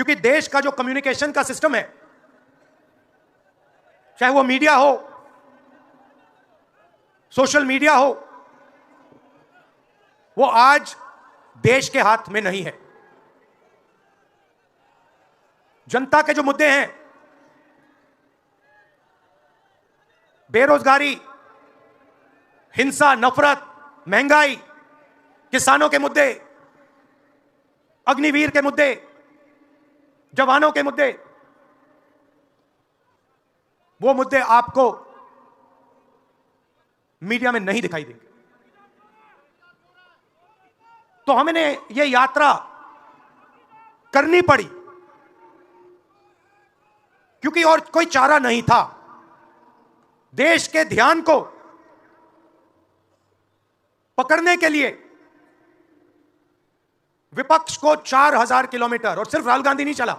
क्योंकि देश का जो कम्युनिकेशन का सिस्टम है, चाहे वो मीडिया हो, सोशल मीडिया हो, वो आज देश के हाथ में नहीं है। जनता के जो मुद्दे हैं, बेरोजगारी, हिंसा, नफरत, महंगाई, किसानों के मुद्दे, अग्निवीर के मुद्दे, जवानों के मुद्दे, वो मुद्दे आपको मीडिया में नहीं दिखाई देंगे। तो हमने ये यात्रा करनी पड़ी क्योंकि और कोई चारा नहीं था। देश के ध्यान को पकड़ने के लिए विपक्ष को 4000 किलोमीटर, और सिर्फ राहुल गांधी नहीं चला,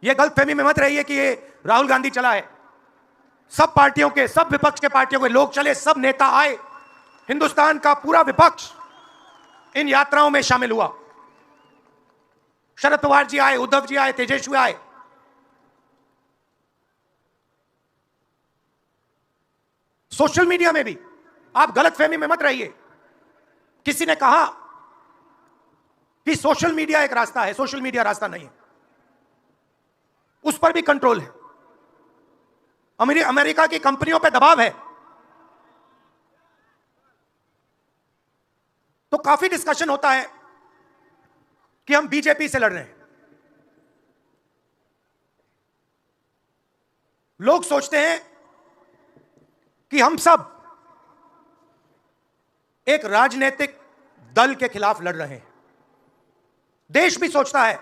यह गलतफहमी में मत रहिए कि ये राहुल गांधी चला है। सब पार्टियों के, सब विपक्ष के पार्टियों के लोग चले, सब नेता आए, हिंदुस्तान का पूरा विपक्ष इन यात्राओं में शामिल हुआ। शरद पवार जी आए, उद्धव जी आए, तेजस्वी आए। सोशल मीडिया में भी आप गलतफहमी में मत रहिए। किसी ने कहा कि सोशल मीडिया एक रास्ता है, सोशल मीडिया रास्ता नहीं है, उस पर भी कंट्रोल है। अमेरिका की कंपनियों पर दबाव है। तो काफी डिस्कशन होता है कि हम बीजेपी से लड़ रहे हैं। लोग सोचते हैं कि हम सब एक राजनीतिक दल के खिलाफ लड़ रहे हैं। देश भी सोचता है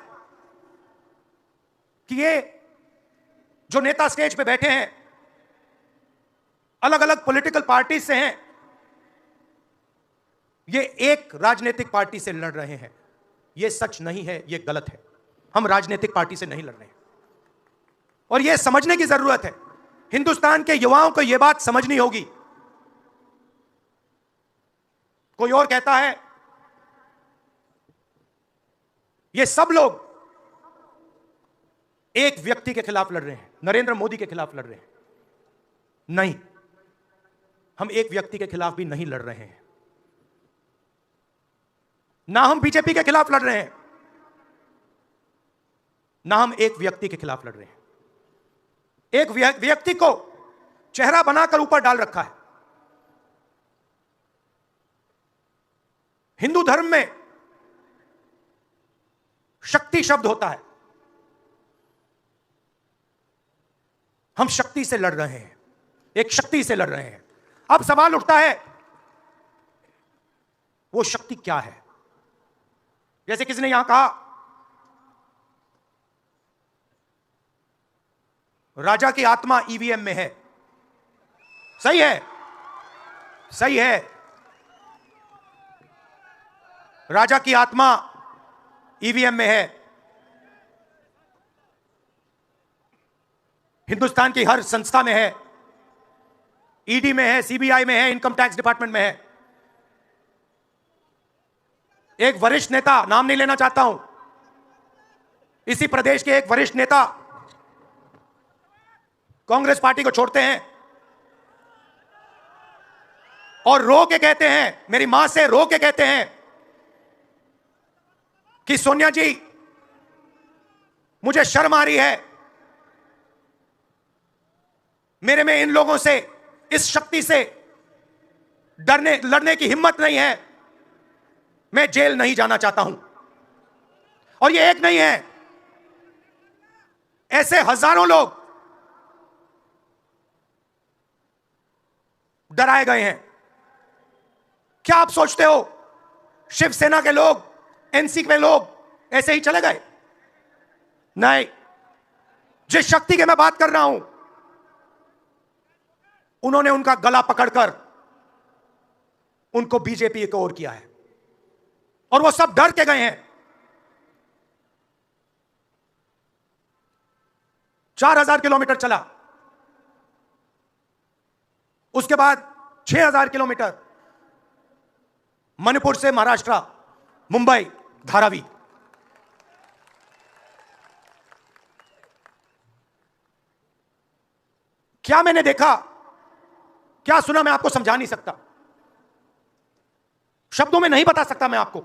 कि ये जो नेता स्टेज पे बैठे हैं अलग अलग पॉलिटिकल पार्टी से हैं, ये एक राजनीतिक पार्टी से लड़ रहे हैं। ये सच नहीं है, ये गलत है। हम राजनीतिक पार्टी से नहीं लड़ रहे हैं और ये समझने की जरूरत है। हिंदुस्तान के युवाओं को यह बात समझनी होगी। कोई और कहता है ये सब लोग एक व्यक्ति के खिलाफ लड़ रहे हैं, नरेंद्र मोदी के खिलाफ लड़ रहे हैं। नहीं, हम एक व्यक्ति के खिलाफ भी नहीं लड़ रहे हैं, ना हम बीजेपी के खिलाफ लड़ रहे हैं, ना हम एक व्यक्ति के खिलाफ लड़ रहे हैं। एक व्यक्ति को चेहरा बनाकर ऊपर डाल रखा है। हिंदू धर्म में शक्ति शब्द होता है। हम शक्ति से लड़ रहे हैं, एक शक्ति से लड़ रहे हैं। अब सवाल उठता है वो शक्ति क्या है? जैसे किसी ने यहां कहा राजा की आत्मा ईवीएम में है। सही है, सही है, राजा की आत्मा ईवीएम में है। हिंदुस्तान की हर संस्था में है, ईडी में है, सीबीआई में है, इनकम टैक्स डिपार्टमेंट में है। एक वरिष्ठ नेता, नाम नहीं लेना चाहता हूं, इसी प्रदेश के एक वरिष्ठ नेता कांग्रेस पार्टी को छोड़ते हैं और रो के कहते हैं, मेरी मां से रो के कहते हैं कि सोनिया जी मुझे शर्म आ रही है, मेरे में इन लोगों से, इस शक्ति से लड़ने की हिम्मत नहीं है, मैं जेल नहीं जाना चाहता हूं। और ये एक नहीं है, ऐसे हजारों लोग डराए गए हैं। क्या आप सोचते हो शिवसेना के लोग, एनसी के लोग ऐसे ही चले गए? नहीं, जिस शक्ति की मैं बात कर रहा हूं उन्होंने उनका गला पकड़कर उनको बीजेपी की ओर किया है और वो सब डर के गए हैं। 4000 किलोमीटर चला, उसके बाद 6000 किलोमीटर मणिपुर से महाराष्ट्र, मुंबई, धारावी। क्या मैंने देखा, क्या सुना, मैं आपको समझा नहीं सकता, शब्दों में नहीं बता सकता मैं आपको।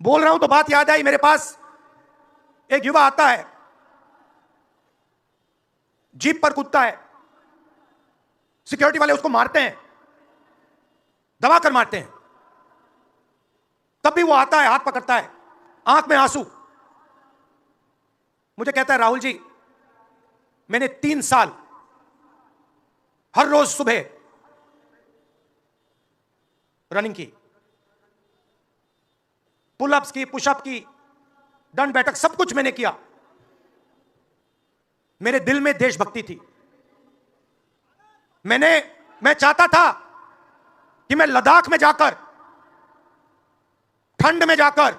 बोल रहा हूं तो बात याद आई, मेरे पास एक युवा आता है, जीप पर कूदता है, सिक्योरिटी वाले उसको मारते हैं, दबा कर मारते हैं, तब भी वो आता है, हाथ पकड़ता है, आंख में आंसू। मुझे कहता है, राहुल जी, मैंने 3 साल हर रोज सुबह रनिंग की, पुलअप्स की, पुशअप की, दंड बैठक, सब कुछ मैंने किया। मेरे दिल में देशभक्ति थी। मैं चाहता था कि मैं लद्दाख में जाकर, ठंड में जाकर,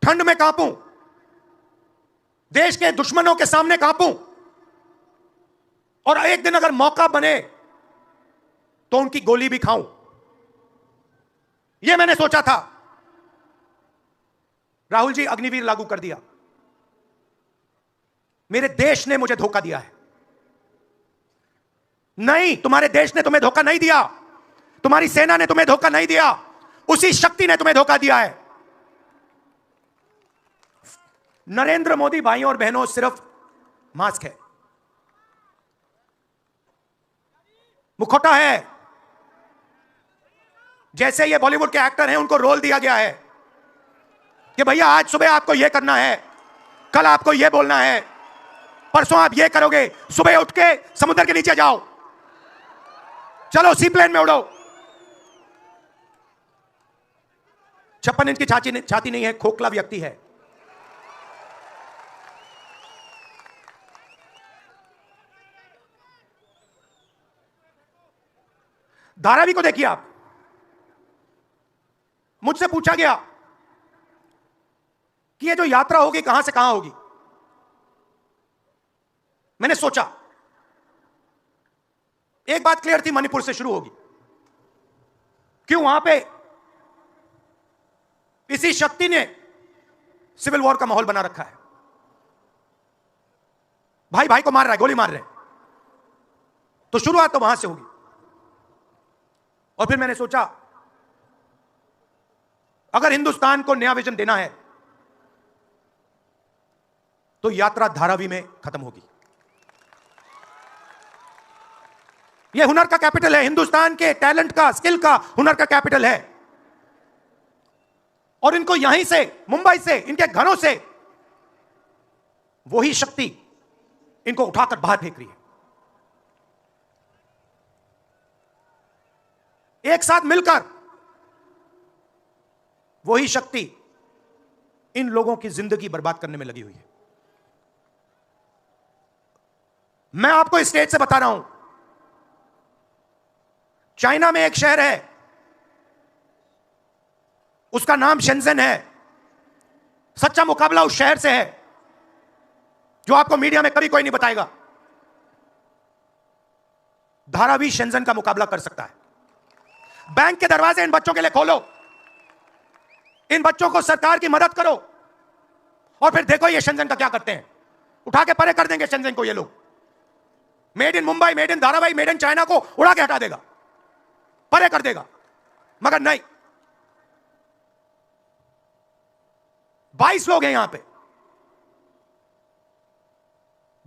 ठंड में कांपूं, देश के दुश्मनों के सामने कांपूं, और एक दिन अगर मौका बने तो उनकी गोली भी खाऊं। यह मैंने सोचा था। राहुल जी, अग्निवीर लागू कर दिया। मेरे देश ने मुझे धोखा दिया है। नहीं, तुम्हारे देश ने तुम्हें धोखा नहीं दिया, तुम्हारी सेना ने तुम्हें धोखा नहीं दिया, उसी शक्ति ने तुम्हें धोखा दिया है। नरेंद्र मोदी भाइयों और बहनों सिर्फ मास्क है, मुखौटा है। जैसे ये बॉलीवुड के एक्टर हैं, उनको रोल दिया गया है कि भैया आज सुबह आपको यह करना है, कल आपको यह बोलना है, परसों आप यह करोगे, सुबह उठ के समुद्र के नीचे जाओ, चलो सी प्लेन में उड़ो। 56 इंच की छाती नहीं है, खोखला व्यक्ति है। धारावी को देखिए आप। मुझसे पूछा गया कि ये जो यात्रा होगी कहां से कहां होगी। मैंने सोचा, एक बात क्लियर थी, मणिपुर से शुरू होगी। क्यों? वहां पे इसी शक्ति ने सिविल वॉर का माहौल बना रखा है, भाई भाई को मार रहा है, गोली मार रहे हैं, तो शुरुआत तो वहां से होगी। और फिर मैंने सोचा, अगर हिंदुस्तान को नया विजन देना है तो यात्रा धारावी में खत्म होगी। यह हुनर का कैपिटल है, हिंदुस्तान के टैलेंट का, स्किल का, हुनर का कैपिटल है। और इनको यहीं से, मुंबई से, इनके घरों से वही शक्ति इनको उठाकर बाहर फेंक रही है। एक साथ मिलकर वही शक्ति इन लोगों की जिंदगी बर्बाद करने में लगी हुई है। मैं आपको इस स्टेज से बता रहा हूं, चाइना में एक शहर है, उसका नाम शेंजन है। सच्चा मुकाबला उस शहर से है जो आपको मीडिया में कभी कोई नहीं बताएगा। धारावी शेंजन का मुकाबला कर सकता है। बैंक के दरवाजे इन बच्चों के लिए खोलो, इन बच्चों को सरकार की मदद करो, और फिर देखो ये शेंजन का क्या करते हैं। उठा के परे कर देंगे शेंजन को ये लोग। Made in Mumbai, made in Dharavi, made in China को उड़ा के हटा देगा, परे कर देगा। मगर नहीं, 22 लोग हैं यहां पे,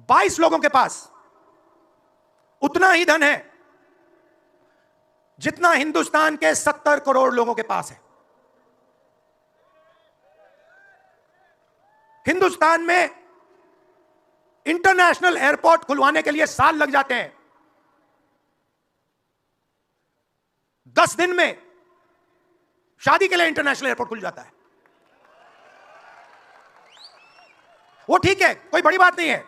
22 लोगों के पास उतना ही धन है जितना हिंदुस्तान के 70 करोड़ लोगों के पास है। हिंदुस्तान में इंटरनेशनल एयरपोर्ट खुलवाने के लिए साल लग जाते हैं। 10 दिन में शादी के लिए इंटरनेशनल एयरपोर्ट खुल जाता है। वो ठीक है, कोई बड़ी बात नहीं है।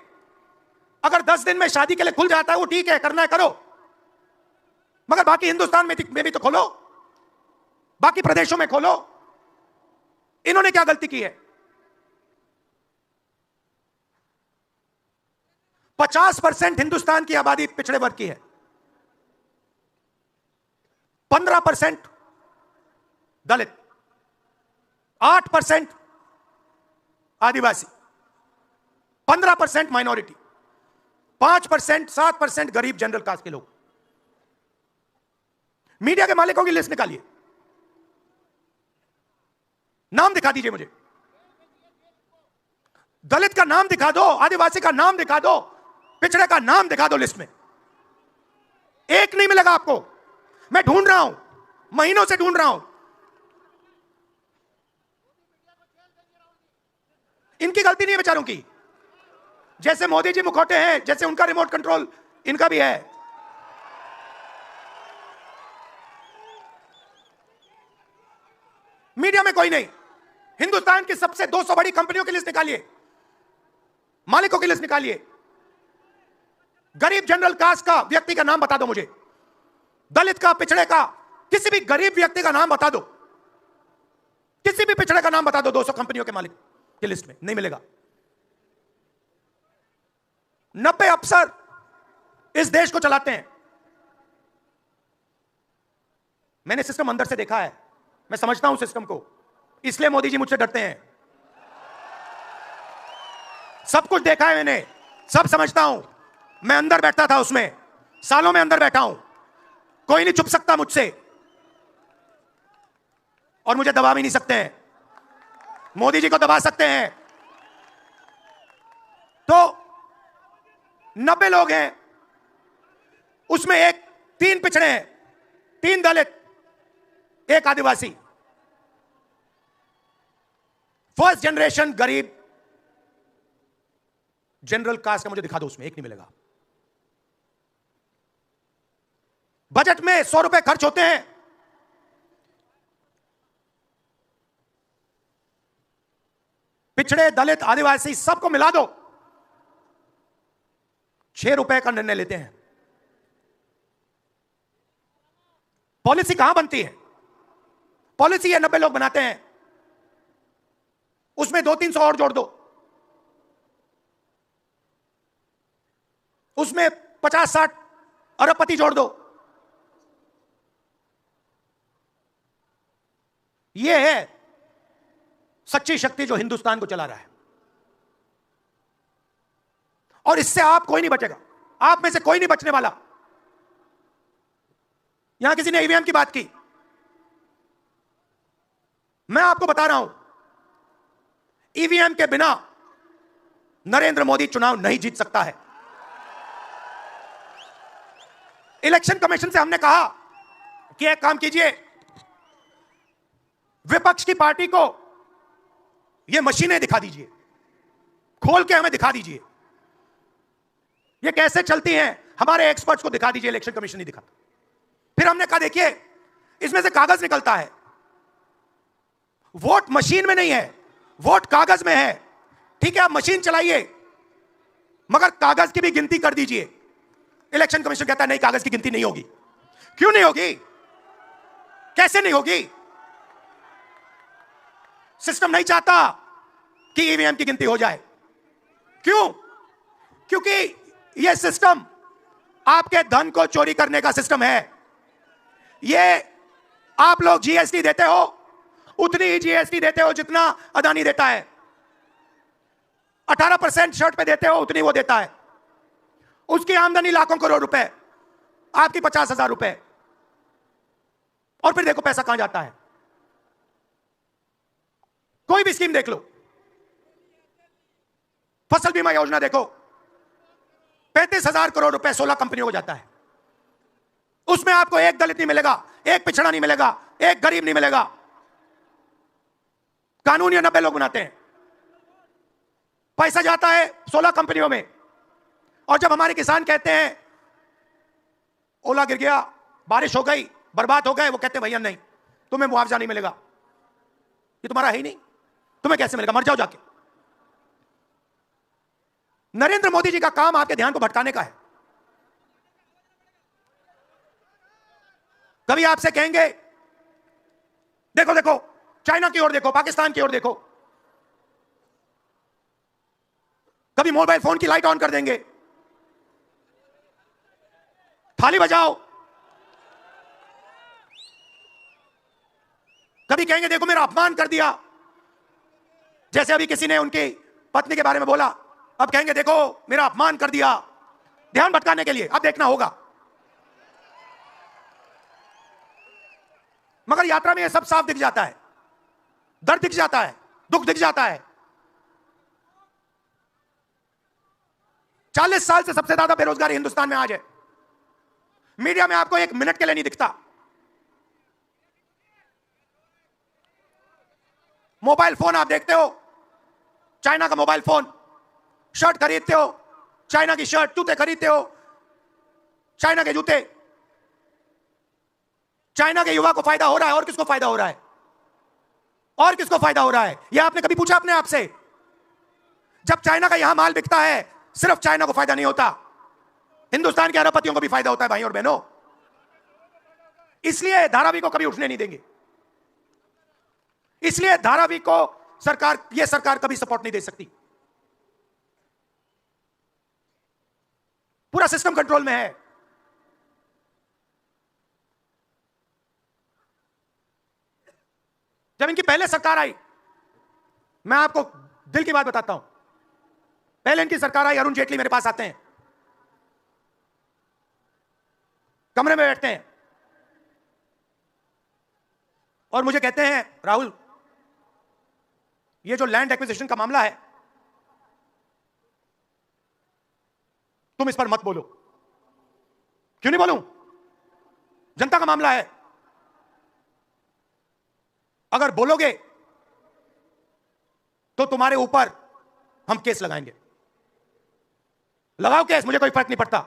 अगर 10 दिन में शादी के लिए खुल जाता है, वो ठीक है, करना है करो। मगर बाकी हिंदुस्तान में भी तो खोलो, बाकी प्रदेशों में खोलो। इन्होंने क्या गलती की है? 50% हिंदुस्तान की आबादी पिछड़े वर्ग की है, 15% दलित, 8% आदिवासी, 15% माइनॉरिटी, 5%, 7% गरीब जनरल कास्ट के लोग। मीडिया के मालिकों की लिस्ट निकालिए, नाम दिखा दीजिए मुझे। दलित का नाम दिखा दो, आदिवासी का नाम दिखा दो, पिछड़े का नाम दिखा दो लिस्ट में। एक नहीं मिलेगा आपको। मैं ढूंढ रहा हूं, महीनों से ढूंढ रहा हूं। इनकी गलती नहीं है बेचारों की। जैसे मोदी जी मुखौटे हैं, जैसे उनका रिमोट कंट्रोल इनका भी है। मीडिया में कोई नहीं। हिंदुस्तान की सबसे 200 बड़ी कंपनियों की लिस्ट निकालिए, मालिकों की लिस्ट निकालिए। गरीब जनरल कास्ट का व्यक्ति का नाम बता दो मुझे, दलित का, पिछड़े का, किसी भी गरीब व्यक्ति का नाम बता दो, किसी भी पिछड़े का नाम बता दो 200 कंपनियों के मालिक की लिस्ट में, नहीं मिलेगा। 90 अफसर इस देश को चलाते हैं। मैंने सिस्टम अंदर से देखा है, मैं समझता हूं सिस्टम को, इसलिए मोदी जी मुझसे डरते हैं। सब कुछ देखा है मैंने, सब समझता हूं। मैं अंदर बैठा था उसमें, सालों में अंदर बैठा हूं। कोई नहीं छुप सकता मुझसे, और मुझे दबा भी नहीं सकते हैं। मोदी जी को दबा सकते हैं। तो 90 लोग हैं, उसमें 3 पिछड़े हैं, 3 दलित, 1 आदिवासी। फर्स्ट जनरेशन गरीब जनरल कास्ट का मुझे दिखा दो, उसमें 1 नहीं मिलेगा। बजट में 100 रुपए खर्च होते हैं, पिछड़े, दलित, आदिवासी सबको मिला दो, 6 रुपए का निर्णय लेते हैं। पॉलिसी कहां बनती है? पॉलिसी ये 90 लोग बनाते हैं, उसमें 200-300 और जोड़ दो, उसमें 50-60 अरबपति जोड़ दो। यह है सच्ची शक्ति जो हिंदुस्तान को चला रहा है। और इससे आप कोई नहीं बचेगा, आप में से कोई नहीं बचने वाला। यहां किसी ने ईवीएम की बात की, मैं आपको बता रहा हूं, ईवीएम के बिना नरेंद्र मोदी चुनाव नहीं जीत सकता है। इलेक्शन कमीशन से हमने कहा कि एक काम कीजिए, विपक्ष की पार्टी को ये मशीनें दिखा दीजिए, खोल के हमें दिखा दीजिए ये कैसे चलती हैं, हमारे एक्सपर्ट्स को दिखा दीजिए। इलेक्शन कमीशन नहीं दिखाता। फिर हमने कहा देखिए, इसमें से कागज निकलता है, वोट मशीन में नहीं है, वोट कागज में है। ठीक है, आप मशीन चलाइए, मगर कागज की भी गिनती कर दीजिए। इलेक्शन कमीशन कहता है नहीं, कागज की गिनती नहीं होगी। क्यों नहीं होगी? कैसे नहीं होगी? सिस्टम नहीं चाहता कि ईवीएम की गिनती हो जाए। क्यों? क्योंकि यह सिस्टम आपके धन को चोरी करने का सिस्टम है। यह आप लोग जीएसटी देते हो, उतनी ही जीएसटी देते हो जितना अदानी देता है। 18% शर्ट पे देते हो, उतनी वो देता है। उसकी आमदनी लाखों करोड़ रुपए, आपकी 50,000 रुपए। और फिर देखो पैसा कहां जाता है। कोई भी स्कीम देख लो, फसल बीमा योजना देखो, 35,000 करोड़ रुपए 16 कंपनियों को जाता है। उसमें आपको एक दलित नहीं मिलेगा, एक पिछड़ा नहीं मिलेगा, एक गरीब नहीं मिलेगा। कानून ये 90 लोग बनाते हैं। पैसा जाता है 16 कंपनियों में। और जब हमारे किसान कहते हैं ओला गिर गया, बारिश हो गई, बर्बाद हो गए, वो कहते हैं भैया नहीं, तुम्हें मुआवजा नहीं मिलेगा, ये तुम्हारा है ही नहीं, तुम्हें कैसे मिलेगा, मर जाओ जाके। नरेंद्र मोदी जी का काम आपके ध्यान को भटकाने का है। कभी आपसे कहेंगे देखो देखो चाइना की ओर देखो, पाकिस्तान की ओर देखो। कभी मोबाइल फोन की लाइट ऑन कर देंगे, थाली बजाओ। कभी कहेंगे देखो मेरा अपमान कर दिया, जैसे अभी किसी ने उनकी पत्नी के बारे में बोला, अब कहेंगे देखो मेरा अपमान कर दिया, ध्यान भटकाने के लिए। अब देखना होगा, मगर यात्रा में यह सब साफ दिख जाता है, दर्द दिख जाता है, दुख दिख जाता है। 40 साल से सबसे ज्यादा बेरोजगारी हिंदुस्तान में आज है। मीडिया में आपको एक मिनट के लिए नहीं दिखता। मोबाइल फोन आप देखते हो, चाइना का मोबाइल फोन, शर्ट खरीदते हो चाइना की शर्ट, जूते खरीदते हो चाइना के जूते। चाइना के युवा को फायदा हो रहा है, और किसको फायदा हो रहा है? और किसको फायदा हो रहा है? यह आपने कभी पूछा अपने आप से? जब चाइना का यहां माल बिकता है, सिर्फ चाइना को फायदा नहीं होता, हिंदुस्तान के अरबपतियों को भी फायदा होता है भाई और बहनों। इसलिए धारावी को कभी उठने नहीं देंगे। इसलिए धारावी को यह सरकार कभी सपोर्ट नहीं दे सकती। पूरा सिस्टम कंट्रोल में है। जब इनकी पहले सरकार आई, मैं आपको दिल की बात बताता हूं, पहले इनकी सरकार आई, अरुण जेटली मेरे पास आते हैं, कमरे में बैठते हैं और मुझे कहते हैं राहुल, ये जो लैंड एक्विजिशन का मामला है, तुम इस पर मत बोलो। क्यों नहीं बोलूं? जनता का मामला है। अगर बोलोगे तो तुम्हारे ऊपर हम केस लगाएंगे। लगाओ केस, मुझे कोई फर्क नहीं पड़ता।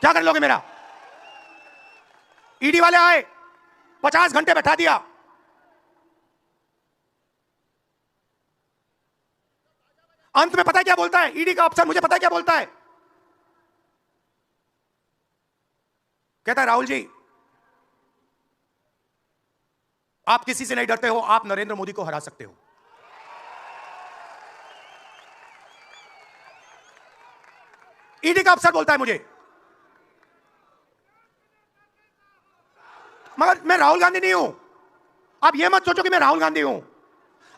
क्या कर लोगे मेरा? ईडी वाले आए, 50 घंटे बैठा दिया। अंत में पता है क्या बोलता है ईडी का अफसर? मुझे पता है क्या बोलता है? कहता है राहुल जी, आप किसी से नहीं डरते हो, आप नरेंद्र मोदी को हरा सकते हो। ईडी का अफसर बोलता है मुझे। मगर मैं राहुल गांधी नहीं हूं। आप यह मत सोचो कि मैं राहुल गांधी हूं।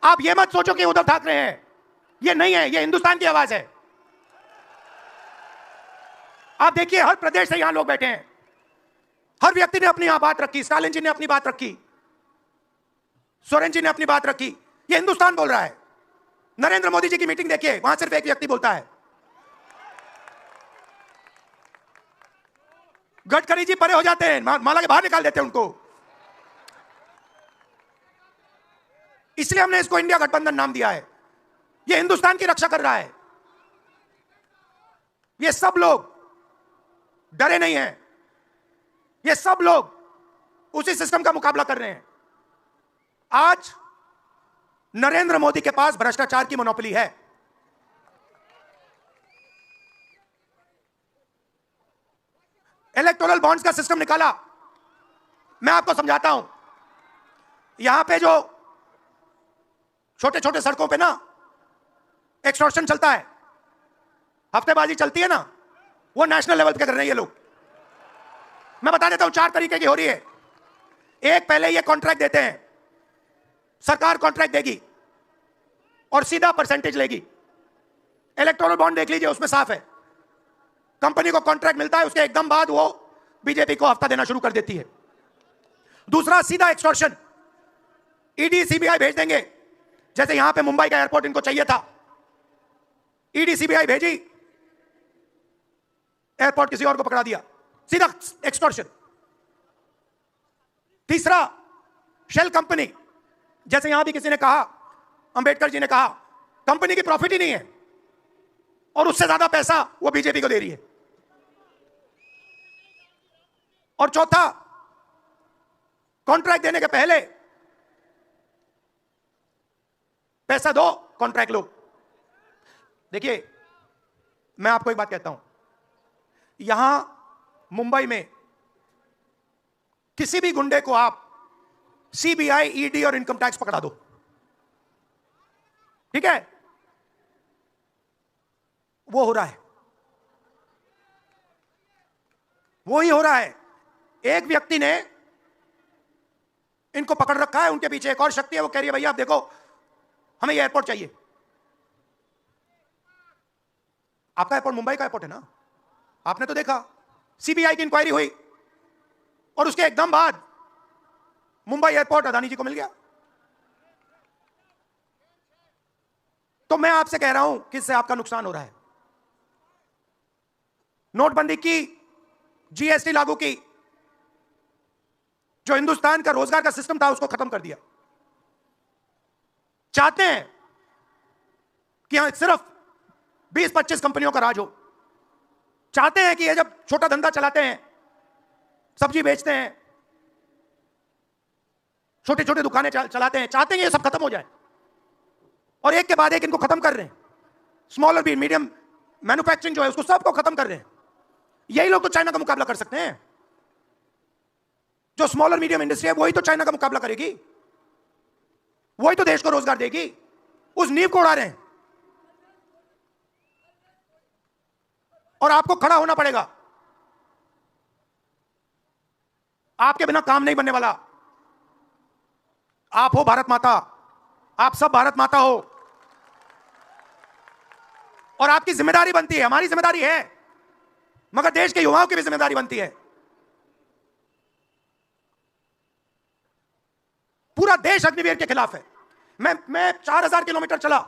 आप यह मत सोचो कि उद्धव ठाकरे हैं। यह नहीं है, यह हिंदुस्तान की आवाज है। आप देखिए, हर प्रदेश से यहां लोग बैठे हैं, हर व्यक्ति ने अपनी यहां बात रखी। स्टालिन जी ने अपनी बात रखी, सोरेन जी ने अपनी बात रखी। यह हिंदुस्तान बोल रहा है। नरेंद्र मोदी जी की मीटिंग देखिए, वहां सिर्फ एक व्यक्ति बोलता है। गडकरी जी परे हो जाते हैं, माला के बाहर निकाल देते हैं उनको। इसलिए हमने इसको इंडिया गठबंधन नाम दिया है। यह हिंदुस्तान की रक्षा कर रहा है। ये सब लोग डरे नहीं हैं। ये सब लोग उसी सिस्टम का मुकाबला कर रहे हैं। आज नरेंद्र मोदी के पास भ्रष्टाचार की मोनोपोली है। इलेक्टोरल बॉन्ड्स का सिस्टम निकाला। मैं आपको समझाता हूं। यहां पे जो छोटे छोटे सड़कों पे ना एक्सटॉर्शन चलता है, हफ्तेबाजी चलती है ना, वो नेशनल लेवल पे कर रहे हैं ये लोग। मैं बता देता हूं, 4 तरीके की हो रही है। एक, पहले ये कॉन्ट्रैक्ट देते हैं, सरकार कॉन्ट्रैक्ट देगी और सीधा परसेंटेज लेगी। इलेक्टोरल बॉन्ड देख लीजिए, उसमें साफ है। कंपनी को कॉन्ट्रैक्ट मिलता है, उसके एकदम बाद वो बीजेपी को हफ्ता देना शुरू कर देती है। दूसरा, सीधा एक्सटॉर्शन। ईडी सीबीआई भेज देंगे। जैसे यहां पे मुंबई का एयरपोर्ट इनको चाहिए था, ईडी सीबीआई भेजी, एयरपोर्ट किसी और को पकड़ा दिया, सीधा एक्सटॉर्शन। तीसरा, शेल कंपनी। जैसे यहां भी किसी ने कहा, अंबेडकर जी ने कहा, कंपनी की प्रॉफिट ही नहीं है और उससे ज्यादा पैसा वो बीजेपी को दे रही है। और चौथा, कॉन्ट्रैक्ट देने के पहले पैसा दो, कॉन्ट्रैक्ट लो। देखिए, मैं आपको एक बात कहता हूं, यहां मुंबई में किसी भी गुंडे को आप सीबीआई, ईडी और इनकम टैक्स पकड़ा दो, ठीक है? वो हो रहा है, वो ही हो रहा है। एक व्यक्ति ने इनको पकड़ रखा है, उनके पीछे एक और शक्ति है, वो कह रही है भैया आप देखो, हमें ये एयरपोर्ट चाहिए। आपका एयरपोर्ट मुंबई का एयरपोर्ट है ना, आपने तो देखा सीबीआई की इंक्वायरी हुई और उसके एकदम बाद मुंबई एयरपोर्ट अदानी जी को मिल गया। तो मैं आपसे कह रहा हूं कि इससे आपका नुकसान हो रहा है। नोटबंदी की, जीएसटी लागू की, जो हिंदुस्तान का रोजगार का सिस्टम था उसको खत्म कर दिया। चाहते हैं कि यहां सिर्फ 20-25 कंपनियों का राज हो। चाहते हैं कि ये जब छोटा धंधा चलाते हैं, सब्जी बेचते हैं, छोटे छोटे दुकानें चलाते हैं, चाहते हैं ये सब खत्म हो जाए और एक के बाद एक इनको खत्म कर रहे हैं। स्मॉल और मीडियम मैन्युफैक्चरिंग जो है उसको सबको खत्म कर रहे हैं। यही लोग तो चाइना का मुकाबला कर सकते हैं। जो स्मॉल और मीडियम इंडस्ट्री है वही तो चाइना का मुकाबला करेगी, वही तो देश को रोजगार देगी। उस नींव को उड़ा रहे हैं और आपको खड़ा होना पड़ेगा। आपके बिना काम नहीं बनने वाला। आप हो भारत माता, आप सब भारत माता हो और आपकी जिम्मेदारी बनती है, हमारी जिम्मेदारी है, मगर देश के युवाओं की भी जिम्मेदारी बनती है। पूरा देश अग्निवीर के खिलाफ है। मैं 4000 किलोमीटर चला,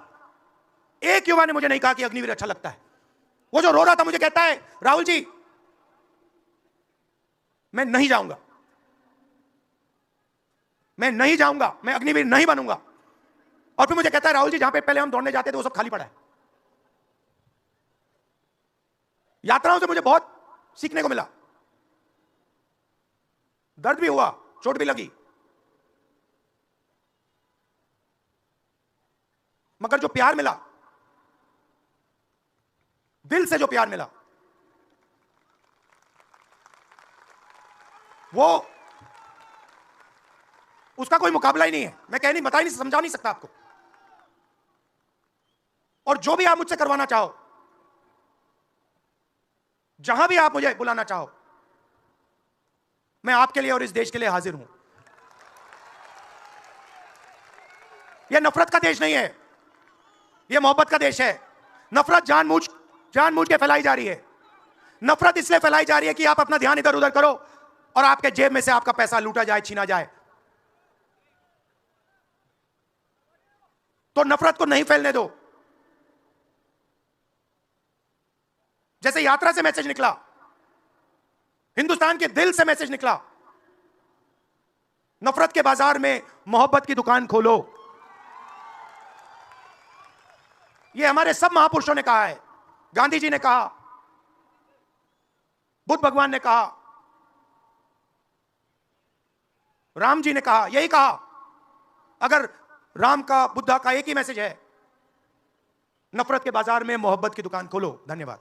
एक युवा ने मुझे नहीं कहा कि अग्निवीर अच्छा लगता है। वो जो रो रहा था मुझे कहता है, राहुल जी मैं नहीं जाऊंगा, मैं नहीं जाऊंगा, मैं अग्निवीर नहीं बनूंगा। और फिर मुझे कहता है, राहुल जी जहां पे पहले हम दौड़ने जाते थे वो सब खाली पड़ा है। यात्राओं से मुझे बहुत सीखने को मिला, दर्द भी हुआ, चोट भी लगी, मगर जो प्यार मिला, दिल से जो प्यार मिला, वो उसका कोई मुकाबला ही नहीं है। मैं कह नहीं, बता ही नहीं, समझा नहीं सकता आपको। और जो भी आप मुझसे करवाना चाहो, जहां भी आप मुझे बुलाना चाहो, मैं आपके लिए और इस देश के लिए हाजिर हूं। यह नफरत का देश नहीं है, यह मोहब्बत का देश है। नफरत जानबूझ के फैलाई जा रही है। नफरत इसलिए फैलाई जा रही है कि आप अपना ध्यान इधर उधर करो और आपके जेब में से आपका पैसा लूटा जाए, छीना जाए। तो नफरत को नहीं फैलने दो। जैसे यात्रा से मैसेज निकला, हिंदुस्तान के दिल से मैसेज निकला, नफरत के बाजार में मोहब्बत की दुकान खोलो। यह हमारे सब महापुरुषों ने कहा है। गांधी जी ने कहा, बुद्ध भगवान ने कहा, राम जी ने कहा, यही कहा। अगर राम का, बुद्धा का एक ही मैसेज है, नफरत के बाजार में मोहब्बत की दुकान खोलो। धन्यवाद।